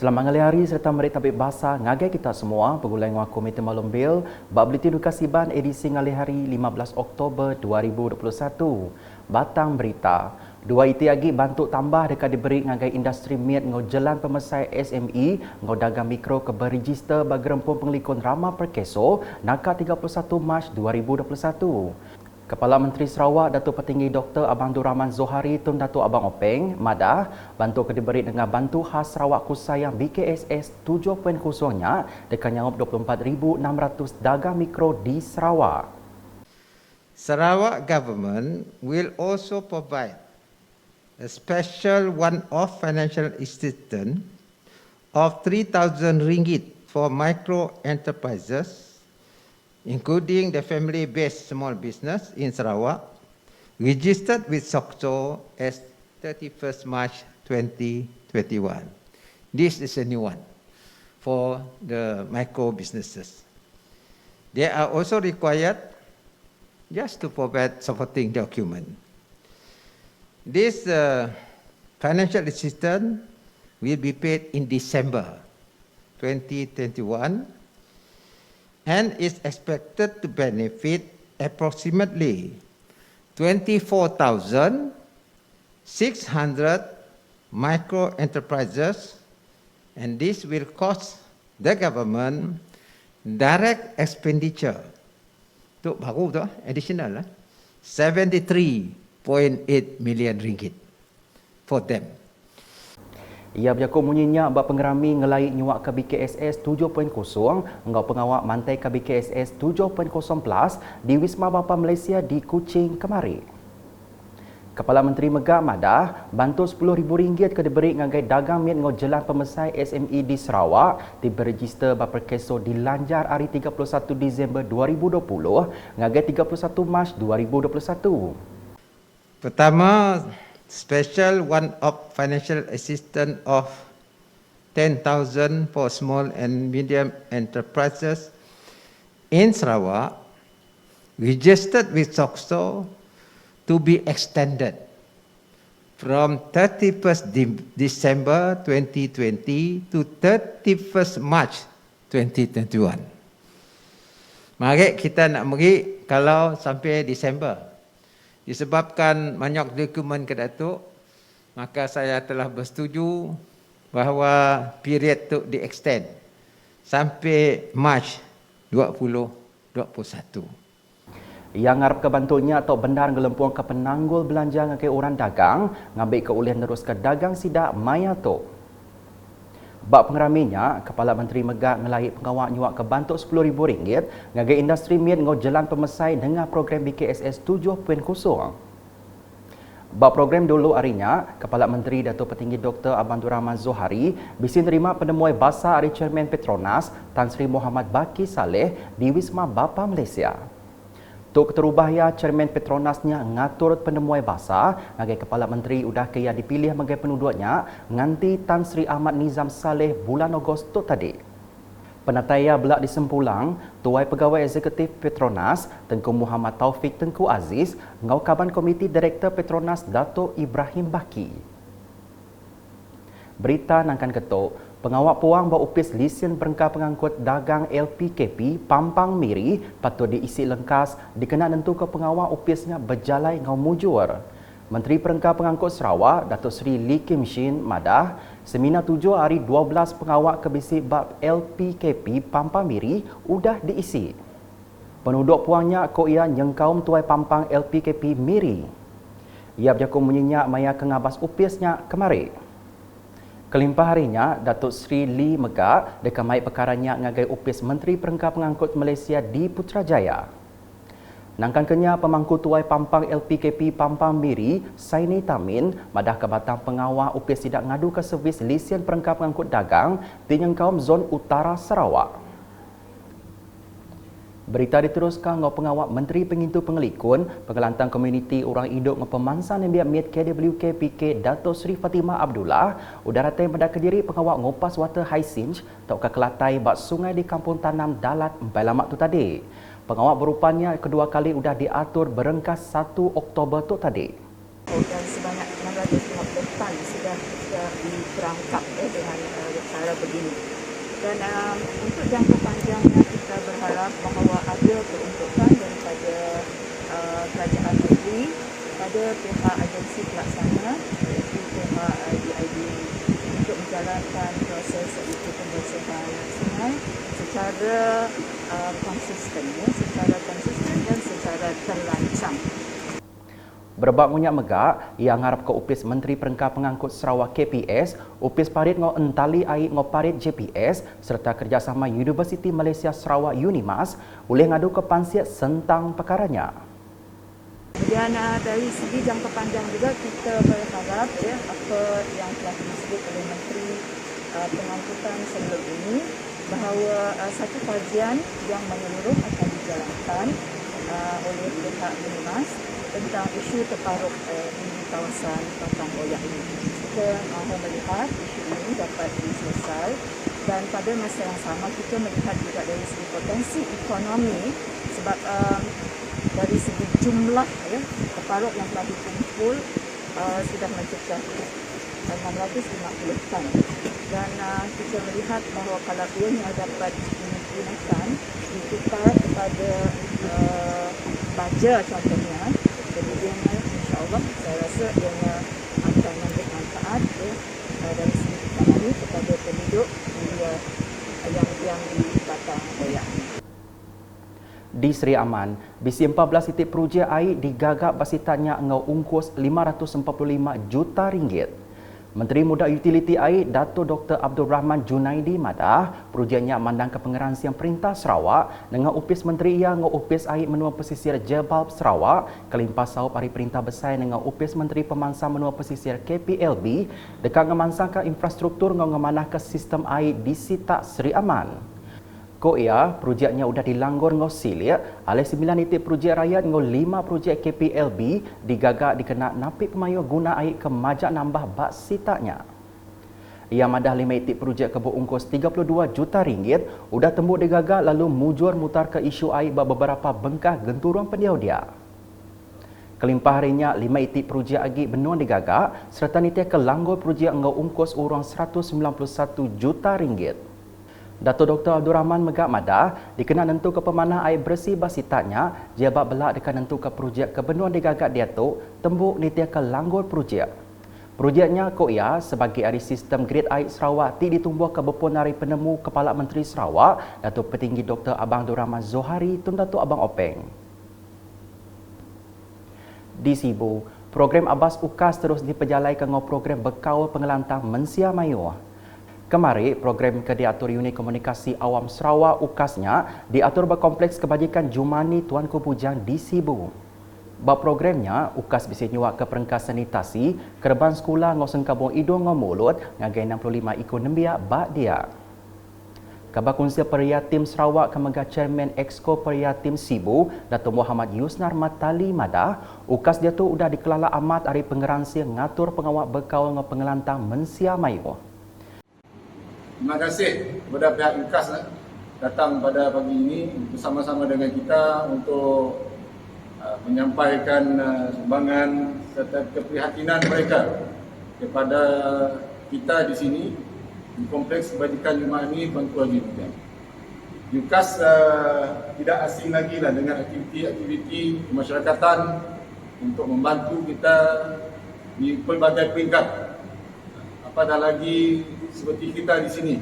Selamat hari serta merik tabik bahasa ngagai kita semua pegulai ngah Komite Malum Bil bab Bulletin Kasiban edisi ngali hari 15 Oktober 2021. Batang berita. Dua iti lagi bantu tambah dekat diberi ngagai industri miat ngau jalan pemesai SME ngau dagang mikro ke berregister bagi rempung pengelikun Rama Perkeso naka 31 Mac 2021. Kepala Menteri Sarawak Datuk Petinggi Dr. Abang Rahman Zohari Tun Datuk Abang Openg Madah bantu kediberi dengan bantu khas Sarawak Kusayang BKSS 7.0-nya dekat nyawab 24,600 dagang mikro di Sarawak. Sarawak government will also provide a special one-off financial assistance of RM3,000 for micro enterprises, including the family-based small business in Sarawak, registered with SOCTO as 31st March 2021. This is a new one for the micro businesses. They are also required just to provide supporting document. This financial assistance will be paid in December 2021 and is expected to benefit approximately 24,600 micro enterprises, and this will cost the government direct expenditure tu baru tu additional RM73.8 million for them. Ia berjaku munyinya bab pengerami ngelai nyuak ke BKSS 7.0 engau pengawak mantai ke BKSS 7.0 plus di Wisma Bapa Malaysia di Kuching kemari. Kepala Menteri Megak Madah bantu RM10,000 ke diberi ngagai dagang miat ngau jalan pemesai SME di Sarawak di berregister bapa keso dilanjar hari 31 Disember 2020 ngagai 31 Mac 2021. Pertama, special one-off financial assistance of 10,000 for small and medium enterprises in Sarawak registered with SOCTO to be extended from 31st December 2020 to 31st March 2021. Mari kita nak beri kalau sampai Disember. Disebabkan banyak dokumen ke Datuk, maka saya telah bersetuju bahawa period itu di-extend sampai Mac 2021. Yang ngarap kebantunya atau benar ngelempung ke penanggul belanja ngagai orang dagang, ngambil keulihan terus ke dagang sidak maya tu. Bab pengeraminya, Kepala Menteri Megak ngelahir pengawak nyuak ke bantuk RM10,000 ngagai industri miat ngau jalan pemesai dengan program BKSS 7.0. Bab program dulu harinya, Kepala Menteri Datuk Petinggi Dr. Abang Rahman Zohari bisi terima penemuai bahasa hari Chairman Petronas Tan Sri Muhammad Baki Saleh di Wisma Bapa Malaysia. Tuk Keterubahaya Chairman Petronasnya ngatur penemuai bahasa ngagai Kepala Menteri udah kaya dipilih sebagai penduduknya nganti Tan Sri Ahmad Nizam Saleh bulan Ogostus tadi. Penataya belak di Sempulang, Tuai Pegawai Eksekutif Petronas Tengku Muhammad Taufik Tengku Aziz ngau kaban Komiti Direktur Petronas Datuk Ibrahim Baki. Berita nangkan ketuk, pengawak puang bau upis lisen perengkah pengangkut dagang LPKP Pampang Miri patut diisi lengkas dikena nentu ke pengawak upisnya berjalai ngau mujur. Menteri Perengkah Pengangkut Sarawak Datuk Seri Lee Kim Shin Madah seminar 7 hari 12 pengawak kebisi bab LPKP Pampang Miri udah diisi. Penduduk puangnya ko ia nyengkaum tuai Pampang LPKP Miri. Ia berjaku menyenyak maya kengabas upisnya kemari. Kelimpah harinya, Datuk Seri Lee Megak dekamai perkaranya ngagai upis Menteri Perengkah Pengangkut Malaysia di Putrajaya. Nangkan kenya pemangku tuai Pampang LPKP Pampang Miri, Saini Tamin, madah ke batang pengawal upis tidak ngadu ke servis lisen Perengkah Pengangkut Dagang di Nyengkaum Zon Utara Sarawak. Berita diteruskan ngau pengawak Menteri Pengintu Pengelikun, Pengelantang Komuniti Orang Hidup ngau pemansan yang biak miat KWK PK Datuk Seri Fatimah Abdullah udah ratai pada kediri pengawak ngopas water Highsinch atau ke kelatai bak sungai di Kampung Tanam Dalat empai lamak tu tadi. Pengawak berupanya kedua kali udah diatur berengkas 1 Oktober tu tadi. Dan sebanyak 650 tan sudah diperangkap dengan cara begini. Dan untuk jangka panjangnya kita berharap bahawa ada peruntukan daripada kerajaan negeri pada pihak agensi pelaksana iaitu pihak DID untuk menjalankan proses iaitu pembersihan sungai secara konsisten dan secara terrancang. Berbab munyak megak, ia ngarap ke upis Menteri Perengkah Pengangkut Sarawak KPS, upis parit ngo entali air ngo parit JPS serta kerjasama Universiti Malaysia Sarawak UNIMAS boleh ngadu ke pansiat sentang perkaranya. Kemudian dari segi jangka panjang juga kita berharap apa yang telah disebut oleh Menteri Pengangkutan sebelum ini bahawa satu kajian yang menyeluruh akan dijalankan oleh pihak UNIMAS tentang isu terparuk di kawasan Patang Boyak ini. Kita mahu melihat isu ini dapat diselesai dan pada masa yang sama kita melihat juga dari segi potensi ekonomi sebab dari segi jumlah terparuk yang telah dikumpul sudah mencecah 650 tan dan kita melihat bahawa kalau ianya dapat digunakan ditukar kepada baja contohnya, jadi ianya insyaAllah saya rasa ianya akan memberi manfaat dari segi ekonomi kepada penduduk yang di Batang Boyak. Di Seri Aman, bisi 14 titik projek air digagap basitanya ngau ungkus 545 juta ringgit. Menteri Muda Utiliti Air Dato Dr. Abdul Rahman Junaidi madah projeknya mandang ke pengeransian Perintah Sarawak dengan upis Menteri ia ngau upis air menua pesisir Jebal Sarawak kelimpas saup hari Perintah Besar dengan upis Menteri Pemansang menua pesisir KPLB dekat ngemansangkan infrastruktur ngau ngemanah ke sistem air di Sitak Seri Aman. Ko ia, projeknya sudah dilanggur ngau silik, oleh 9 titik projek rakyat ngau 5 projek KPLB digagak dikena napik pemayu guna air ke majak nambah bak sitaknya. Ia madah 5 titik projek kebuk ungkus 32 juta ringgit, sudah tembuk digagak lalu mujur mutar ke isu air beberapa bengkah genturung pendiau dia. Kelimpah harinya 5 titik projek agi benua digagak, serta nitia ke langgur projek ngau ungkus urang 191 juta ringgit. Dato Dr. Abdul Rahman megak madah dikena nentu ke pemanah air bersih basitatnya jebab belak dekat nentu ke projek ke benua digagak dia tu tembuk nitia ke langgur projek. Projeknya ko ia sebagai ari sistem grid air Sarawak ti ditumbuh ke bepun hari penemu Kepala Menteri Sarawak Dato Petinggi Dr. Abang Abdul Rahman Zohari tun Dato Abang Openg. Di Sibu, program Abbas UKAS terus diperjalaikan ngau program berkaul pengelantang Mensia Mayu. Kemari, program ke diatur Unit Komunikasi Awam Sarawak UKASnya diatur berkompleks kebajikan Jumani Tuanku Bujang di Sibu. Bab programnya, UKAS bisa nyuak ke perengkah sanitasi, kerban sekolah ngau sengkabung hidung ngau mulut, ngagai 65 ikut nembiak bak dia. Kabar Kongsi Peria Tim Sarawak Kemega Chairman Exco Peria Tim Sibu, Dato' Muhammad Yusnar Matali madah, UKAS dia tu sudah dikelala amat hari pengeransi ngatur pengawak berkaul ngau pengelantang Mensia Mayu. Terima kasih kepada pihak UKAS datang pada pagi ini bersama-sama dengan kita untuk menyampaikan sumbangan serta keprihatinan mereka kepada kita di sini di Kompleks Kebajikan Jumani Bangku Haji Bujang. UKAS tidak asing lagi dengan aktiviti-aktiviti kemasyarakatan untuk membantu kita di pelbagai peringkat. Apatah lagi seperti kita di sini,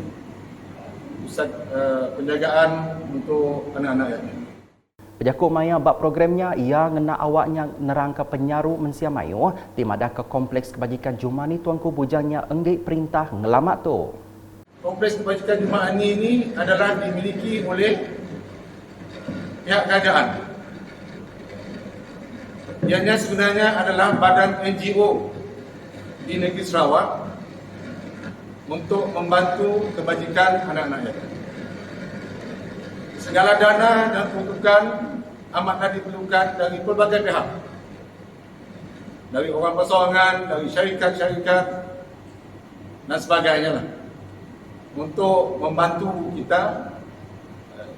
pusat penjagaan untuk anak-anak yatim. Pejaku maya bab programnya ia ngena awaknya nerangka penyaru Mensia Mayu di madah ke Kompleks Kebajikan Jumani Tuanku Bujangnya enggik perintah ngelamat tu. Kompleks Kebajikan Jumani ini adalah dimiliki oleh pihak kerajaan. Ianya sebenarnya adalah badan NGO di negeri Sarawak untuk membantu kebajikan anak-anak yatim. Segala dana dan peruntukan amatlah diperlukan dari pelbagai pihak. Dari orang persoalangan, dari syarikat-syarikat dan sebagainya lah. Untuk membantu kita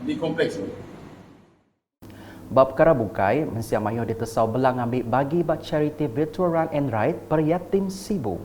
di kompleks ini. Bab Karabukai, Mensia Mayu ditesau belang ambil bagi bak charity virtual run and ride Peria Tim Sibu.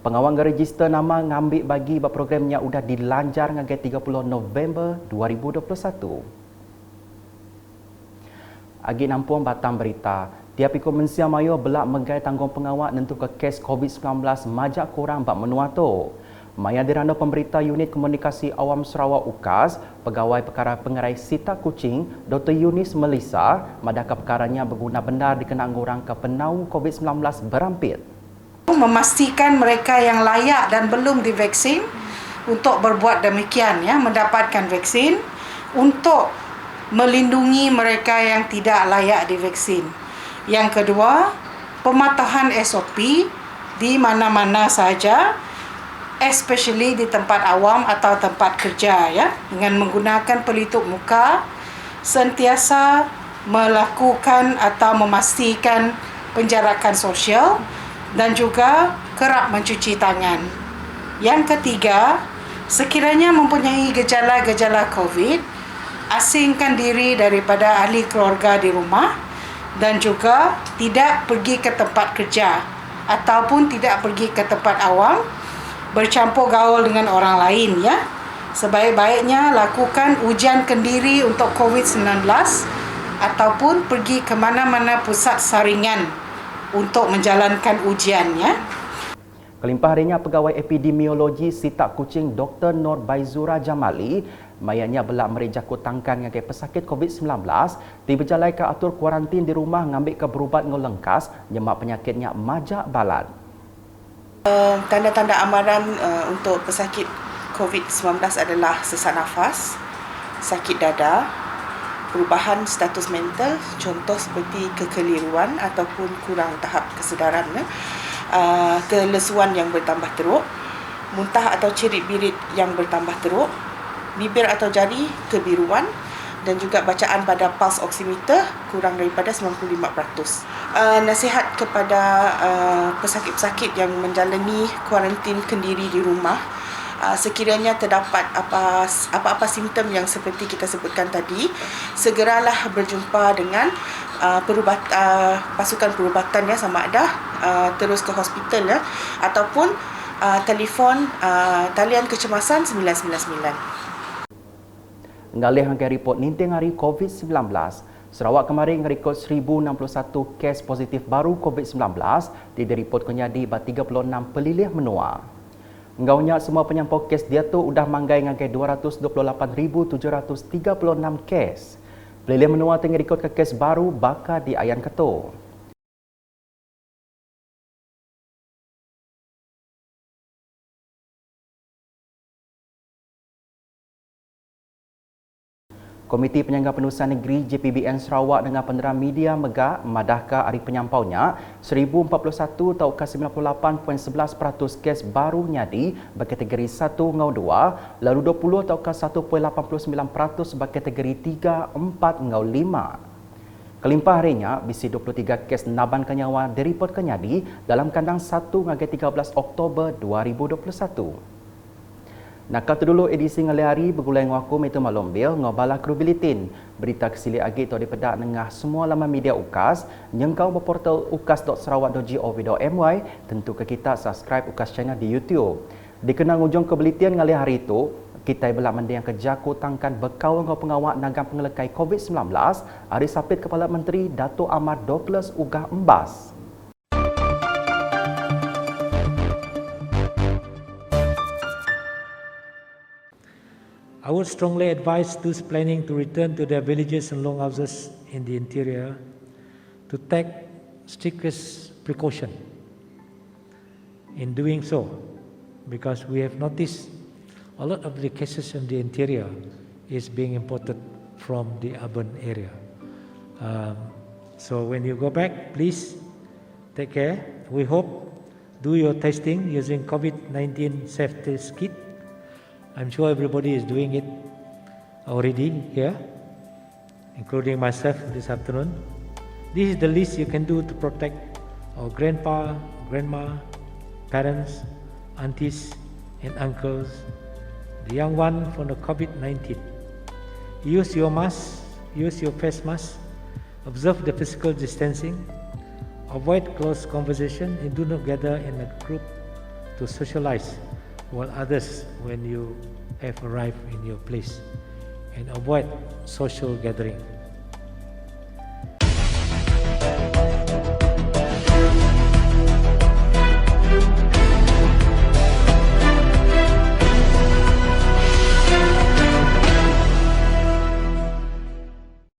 Pengawal register nama ngambil bagi programnya udah dilanjar ngagai 30 November 2021. Agi nampuan batang berita, tiap ikut Mensia Mayo belak menggai tanggung pengawal nentu ke kes COVID-19 majak korang bak menua tu. Maya diranda pemberita Unit Komunikasi Awam Sarawak UKAS, Pegawai Perkara Pengerai Sita Kuching, Dr. Yunis Melissa, madaka perkaranya berguna benar dikenang orang ke penau COVID-19 berampit. Memastikan mereka yang layak dan belum divaksin untuk berbuat demikian, ya, mendapatkan vaksin untuk melindungi mereka yang tidak layak divaksin. Yang kedua, pematuhan SOP di mana-mana saja, especially di tempat awam atau tempat kerja, ya, dengan menggunakan pelitup muka, sentiasa melakukan atau memastikan penjarakan sosial dan juga kerap mencuci tangan. Yang ketiga, sekiranya mempunyai gejala-gejala COVID, asingkan diri daripada ahli keluarga di rumah dan juga tidak pergi ke tempat kerja ataupun tidak pergi ke tempat awam bercampur gaul dengan orang lain, ya. Sebaik-baiknya lakukan ujian kendiri untuk COVID-19 ataupun pergi ke mana-mana pusat saringan untuk menjalankan ujian, ya. Kelimpah harinya Pegawai Epidemiologi Sita Kuching Dr. Nur Baizura Jamali, mayanya belak merejakut tangkan ngagai pesakit COVID-19, diberjalai ke atur kuarantin di rumah ngambil ke berubat ngolengkas nyemak penyakitnya majak balat. Tanda-tanda amaran untuk pesakit COVID-19 adalah sesak nafas, sakit dada, perubahan status mental, contoh seperti kekeliruan ataupun kurang tahap kesedaran, kelesuan yang bertambah teruk, muntah atau cerit-birit yang bertambah teruk, bibir atau jari kebiruan dan juga bacaan pada pulse oximeter kurang daripada 95%. Nasihat kepada pesakit-pesakit yang menjalani kuarantin kendiri di rumah, sekiranya terdapat apa-apa simptom yang seperti kita sebutkan tadi, segeralah berjumpa dengan pasukan perubatan, ya, sama ada terus ke hospital, ya, ataupun telefon talian kecemasan 999. Ngalih angka report ninting hari COVID-19, Sarawak kemarin ngerikot 1061 kes positif baru COVID-19 direport kenyadi 36 pelilih menua. Ngaunya semua penyampau kes dia tu udah manggai ngagai 228,736 kes. Pelilih menua tengah rekod ke kes baru bakal di Ayan Ketua. Komiti Penyangga Penulisan Negeri JPBN Sarawak dengan penerangan media megah madahkah hari penyampaunya 1041 atau ke 98.11% kes baru nyadi berkategori 1 ngau 2, lalu 20 atau ke 1.89% berkategori 3, 4 ngau 5. Kelimpah harinya bisi 23 kes naban kenyawa direport kenyadi dalam kandang 1 ngagai 13 Oktober 2021. Nakal tu dulu edisi ngalih hari bergulai ngaku metu malombil ngobala krubilitin. Berita kesili agi tu dipedak nengah semua laman media UKAS, nyengkau berportal ukas.sarawak.gov.my, tentu ke kita subscribe UKAS channel di YouTube. Dikenang ujung kebelitian ngalih hari itu, kita belak mending kejaku tangkan berkawan dengan pengawal nagam pengelekai COVID-19, hari sapit Kepala Menteri Dato' Ahmad Douglas Ugah Embas. I would strongly advise those planning to return to their villages and longhouses in the interior to take strictest precaution in doing so, because we have noticed a lot of the cases in the interior is being imported from the urban area. So when you go back, please take care. We hope do your testing using COVID-19 safety kit. I'm sure everybody is doing it already here, including myself this afternoon. This is the least you can do to protect our grandpa, grandma, parents, aunties and uncles, the young one from the COVID-19. Use your mask, use your face mask, observe the physical distancing, avoid close conversation and do not gather in a group to socialize with others when you have arrived in your place and avoid social gathering.